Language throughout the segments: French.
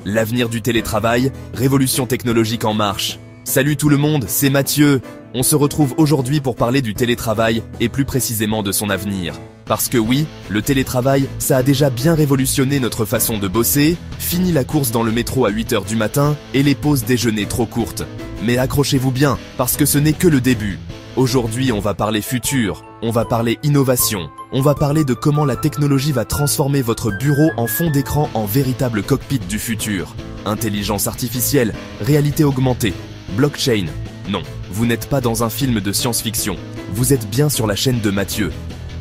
L'avenir du télétravail, révolution technologique en marche. Salut tout le monde, c'est Mathieu. On se retrouve aujourd'hui pour parler du télétravail et plus précisément de son avenir. Parce que oui, le télétravail, ça a déjà bien révolutionné notre façon de bosser, fini la course dans le métro à 8h du matin et les pauses déjeuner trop courtes. Mais accrochez-vous bien, parce que ce n'est que le début. Aujourd'hui, on va parler futur, on va parler innovation, on va parler de comment la technologie va transformer votre bureau en fond d'écran en véritable cockpit du futur. Intelligence artificielle, réalité augmentée, blockchain. Non, vous n'êtes pas dans un film de science-fiction, vous êtes bien sur la chaîne de Mathieu.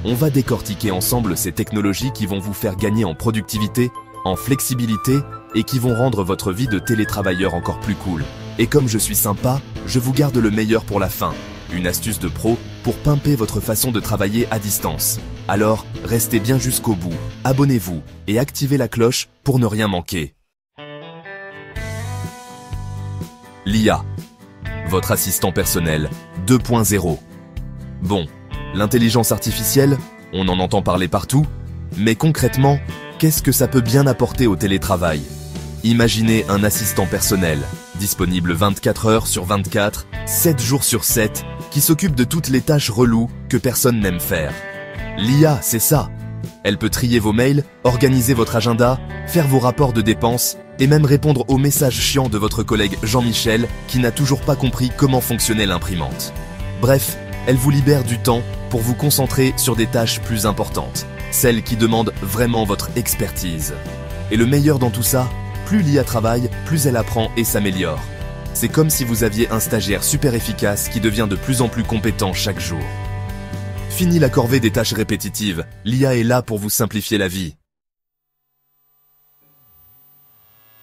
On va décortiquer ensemble ces technologies qui vont vous faire gagner en productivité, en flexibilité et qui vont rendre votre vie de télétravailleur encore plus cool. Et comme je suis sympa, je vous garde le meilleur pour la fin. Une astuce de pro pour pimper votre façon de travailler à distance. Alors, restez bien jusqu'au bout, abonnez-vous et activez la cloche pour ne rien manquer. L'IA, votre assistant personnel 2.0. Bon, l'intelligence artificielle, on en entend parler partout, mais concrètement, qu'est-ce que ça peut bien apporter au télétravail? Imaginez un assistant personnel, disponible 24 heures sur 24, 7 jours sur 7, qui s'occupe de toutes les tâches reloues que personne n'aime faire. L'IA, c'est ça. Elle peut trier vos mails, organiser votre agenda, faire vos rapports de dépenses et même répondre aux messages chiants de votre collègue Jean-Michel qui n'a toujours pas compris comment fonctionnait l'imprimante. Bref, elle vous libère du temps pour vous concentrer sur des tâches plus importantes, celles qui demandent vraiment votre expertise. Et le meilleur dans tout ça, plus l'IA travaille, plus elle apprend et s'améliore. C'est comme si vous aviez un stagiaire super efficace qui devient de plus en plus compétent chaque jour. Fini la corvée des tâches répétitives, l'IA est là pour vous simplifier la vie.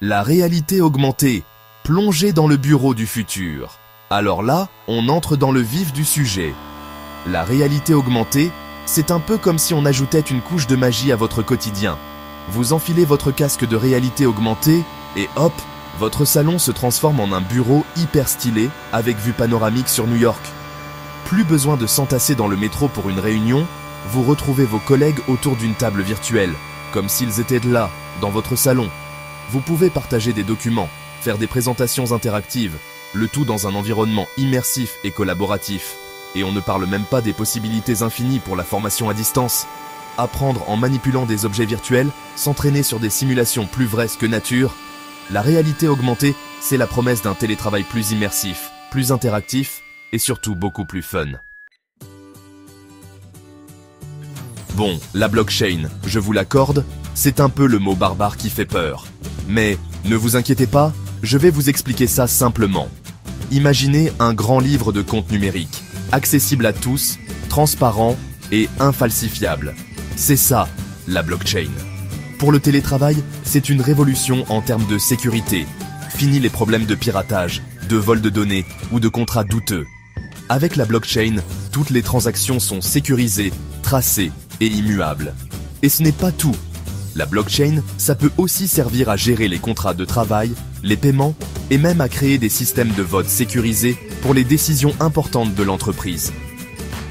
La réalité augmentée, plongée dans le bureau du futur. Alors là, on entre dans le vif du sujet. La réalité augmentée, c'est un peu comme si on ajoutait une couche de magie à votre quotidien. Vous enfilez votre casque de réalité augmentée et hop, votre salon se transforme en un bureau hyper stylé avec vue panoramique sur New York. Plus besoin de s'entasser dans le métro pour une réunion, vous retrouvez vos collègues autour d'une table virtuelle, comme s'ils étaient là, dans votre salon. Vous pouvez partager des documents, faire des présentations interactives, le tout dans un environnement immersif et collaboratif. Et on ne parle même pas des possibilités infinies pour la formation à distance. Apprendre en manipulant des objets virtuels, s'entraîner sur des simulations plus vraies que nature. La réalité augmentée, c'est la promesse d'un télétravail plus immersif, plus interactif et surtout beaucoup plus fun. Bon, la blockchain, je vous l'accorde, c'est un peu le mot barbare qui fait peur. Mais ne vous inquiétez pas, je vais vous expliquer ça simplement. Imaginez un grand livre de compte numérique, accessible à tous, transparent et infalsifiable. C'est ça, la blockchain. Pour le télétravail, c'est une révolution en termes de sécurité. Fini les problèmes de piratage, de vol de données ou de contrats douteux. Avec la blockchain, toutes les transactions sont sécurisées, tracées et immuables. Et ce n'est pas tout. La blockchain, ça peut aussi servir à gérer les contrats de travail, les paiements et même à créer des systèmes de vote sécurisés pour les décisions importantes de l'entreprise.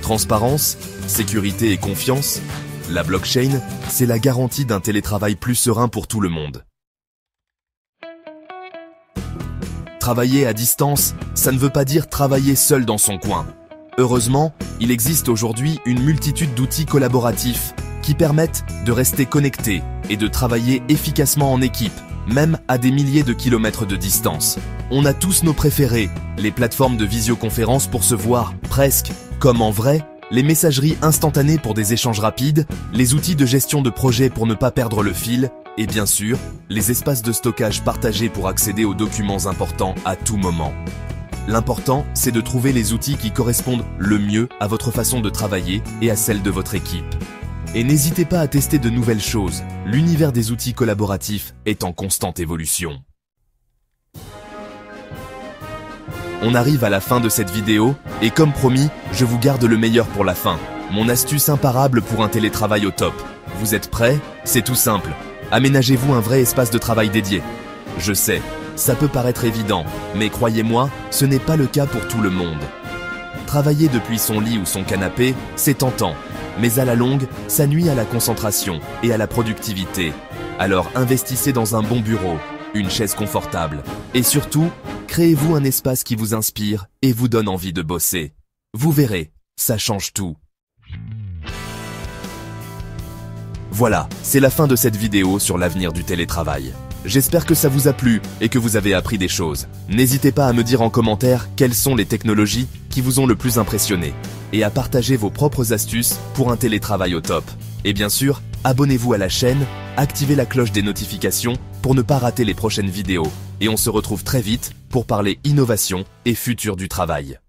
Transparence, sécurité et confiance. La blockchain, c'est la garantie d'un télétravail plus serein pour tout le monde. Travailler à distance, ça ne veut pas dire travailler seul dans son coin. Heureusement, il existe aujourd'hui une multitude d'outils collaboratifs qui permettent de rester connectés et de travailler efficacement en équipe, même à des milliers de kilomètres de distance. On a tous nos préférés, les plateformes de visioconférence pour se voir, presque, comme en vrai, les messageries instantanées pour des échanges rapides, les outils de gestion de projet pour ne pas perdre le fil, et bien sûr, les espaces de stockage partagés pour accéder aux documents importants à tout moment. L'important, c'est de trouver les outils qui correspondent le mieux à votre façon de travailler et à celle de votre équipe. Et n'hésitez pas à tester de nouvelles choses, l'univers des outils collaboratifs est en constante évolution. On arrive à la fin de cette vidéo, et comme promis, je vous garde le meilleur pour la fin. Mon astuce imparable pour un télétravail au top. Vous êtes prêts? C'est tout simple. Aménagez-vous un vrai espace de travail dédié. Je sais, ça peut paraître évident, mais croyez-moi, ce n'est pas le cas pour tout le monde. Travailler depuis son lit ou son canapé, c'est tentant, mais à la longue, ça nuit à la concentration et à la productivité. Alors investissez dans un bon bureau, une chaise confortable. Et surtout, créez-vous un espace qui vous inspire et vous donne envie de bosser. Vous verrez, ça change tout. Voilà, c'est la fin de cette vidéo sur l'avenir du télétravail. J'espère que ça vous a plu et que vous avez appris des choses. N'hésitez pas à me dire en commentaire quelles sont les technologies qui vous ont le plus impressionné et à partager vos propres astuces pour un télétravail au top. Et bien sûr, abonnez-vous à la chaîne, activez la cloche des notifications pour ne pas rater les prochaines vidéos. Et on se retrouve très vite pour parler innovation et futur du travail.